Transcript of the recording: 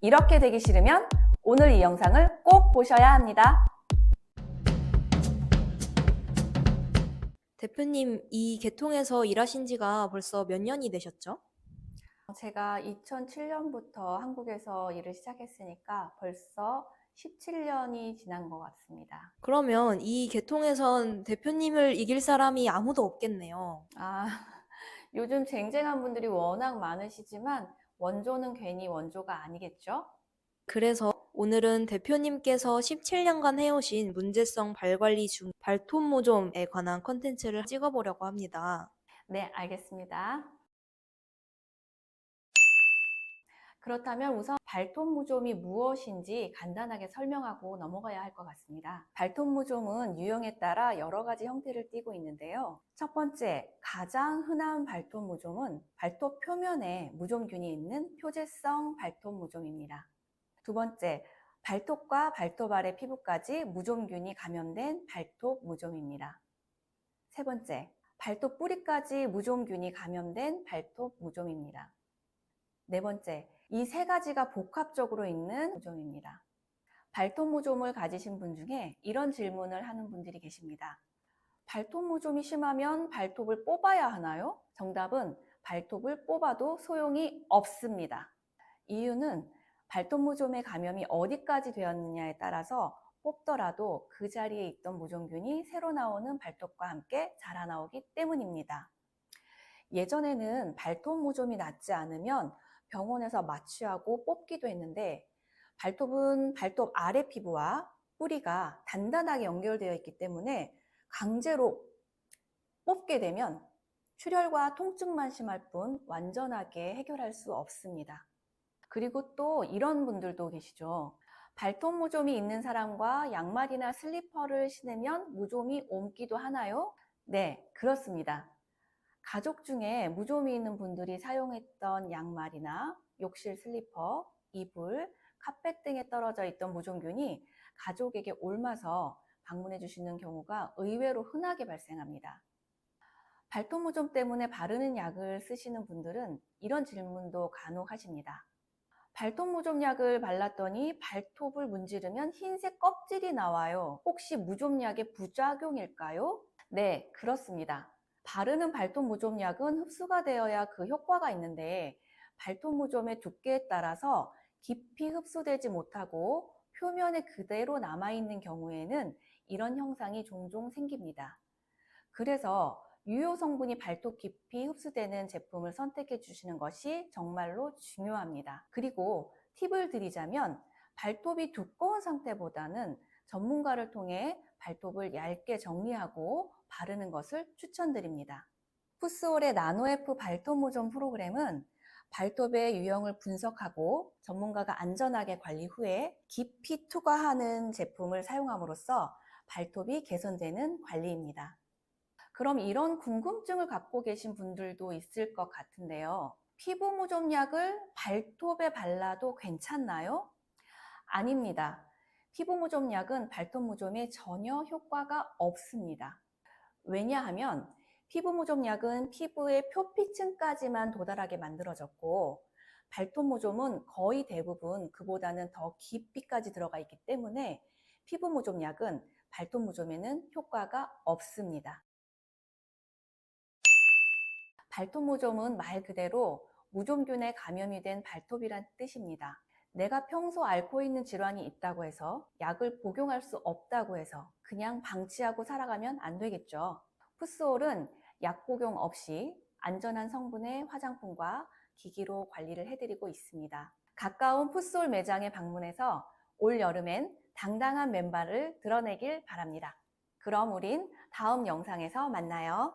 이렇게 되기 싫으면 오늘 이 영상을 꼭 보셔야 합니다. 대표님, 이 계통에서 일하신 지가 벌써 몇 년이 되셨죠? 제가 2007년부터 한국에서 일을 시작했으니까 벌써 17년이 지난 것 같습니다. 그러면 이 계통에선 대표님을 이길 사람이 아무도 없겠네요. 요즘 쟁쟁한 분들이 워낙 많으시지만 원조는 괜히 원조가 아니겠죠? 그래서 오늘은 대표님께서 17년간 해오신 문제성 발관리 중 발톱 모좀에 관한 컨텐츠를 찍어보려고 합니다. 네, 알겠습니다. 그렇다면 우선 발톱 무좀이 무엇인지 간단하게 설명하고 넘어가야 할 것 같습니다. 발톱 무좀은 유형에 따라 여러 가지 형태를 띠고 있는데요. 첫 번째, 가장 흔한 발톱 무좀은 발톱 표면에 무좀균이 있는 표재성 발톱 무좀입니다. 두 번째, 발톱과 발톱 아래 피부까지 무좀균이 감염된 발톱 무좀입니다. 세 번째, 발톱 뿌리까지 무좀균이 감염된 발톱 무좀입니다. 네 번째, 이 세 가지가 복합적으로 있는 무좀입니다. 발톱 무좀을 가지신 분 중에 이런 질문을 하는 분들이 계십니다. 발톱 무좀이 심하면 발톱을 뽑아야 하나요? 정답은 발톱을 뽑아도 소용이 없습니다. 이유는 발톱 무좀의 감염이 어디까지 되었느냐에 따라서 뽑더라도 그 자리에 있던 무좀균이 새로 나오는 발톱과 함께 자라나오기 때문입니다. 예전에는 발톱 무좀이 낫지 않으면 병원에서 마취하고 뽑기도 했는데 발톱은 발톱 아래 피부와 뿌리가 단단하게 연결되어 있기 때문에 강제로 뽑게 되면 출혈과 통증만 심할 뿐 완전하게 해결할 수 없습니다. 그리고 또 이런 분들도 계시죠. 발톱 무좀이 있는 사람과 양말이나 슬리퍼를 신으면 무좀이 옮기도 하나요? 네, 그렇습니다. 가족 중에 무좀이 있는 분들이 사용했던 양말이나 욕실 슬리퍼, 이불, 카펫 등에 떨어져 있던 무좀균이 가족에게 옮아서 방문해 주시는 경우가 의외로 흔하게 발생합니다. 발톱 무좀 때문에 바르는 약을 쓰시는 분들은 이런 질문도 간혹 하십니다. 발톱 무좀 약을 발랐더니 발톱을 문지르면 흰색 껍질이 나와요. 혹시 무좀약의 부작용일까요? 네, 그렇습니다. 바르는 발톱 무좀약은 흡수가 되어야 그 효과가 있는데 발톱 무좀의 두께에 따라서 깊이 흡수되지 못하고 표면에 그대로 남아있는 경우에는 이런 현상이 종종 생깁니다. 그래서 유효 성분이 발톱 깊이 흡수되는 제품을 선택해 주시는 것이 정말로 중요합니다. 그리고 팁을 드리자면 발톱이 두꺼운 상태보다는 전문가를 통해 발톱을 얇게 정리하고 바르는 것을 추천드립니다. 푸스올의 나노F 발톱 무좀 프로그램은 발톱의 유형을 분석하고 전문가가 안전하게 관리 후에 깊이 투과하는 제품을 사용함으로써 발톱이 개선되는 관리입니다. 그럼 이런 궁금증을 갖고 계신 분들도 있을 것 같은데요. 피부 무좀약을 발톱에 발라도 괜찮나요? 아닙니다. 피부 무좀약은 발톱 무좀에 전혀 효과가 없습니다. 왜냐하면 피부 무좀약은 피부의 표피층까지만 도달하게 만들어졌고 발톱 무좀은 거의 대부분 그보다는 더 깊이까지 들어가 있기 때문에 피부 무좀약은 발톱 무좀에는 효과가 없습니다. 발톱 무좀은 말 그대로 무좀균에 감염이 된 발톱이란 뜻입니다. 내가 평소 앓고 있는 질환이 있다고 해서 약을 복용할 수 없다고 해서 그냥 방치하고 살아가면 안 되겠죠. 푸스올은 약 복용 없이 안전한 성분의 화장품과 기기로 관리를 해드리고 있습니다. 가까운 푸스올 매장에 방문해서 올 여름엔 당당한 맨발을 드러내길 바랍니다. 그럼 우린 다음 영상에서 만나요.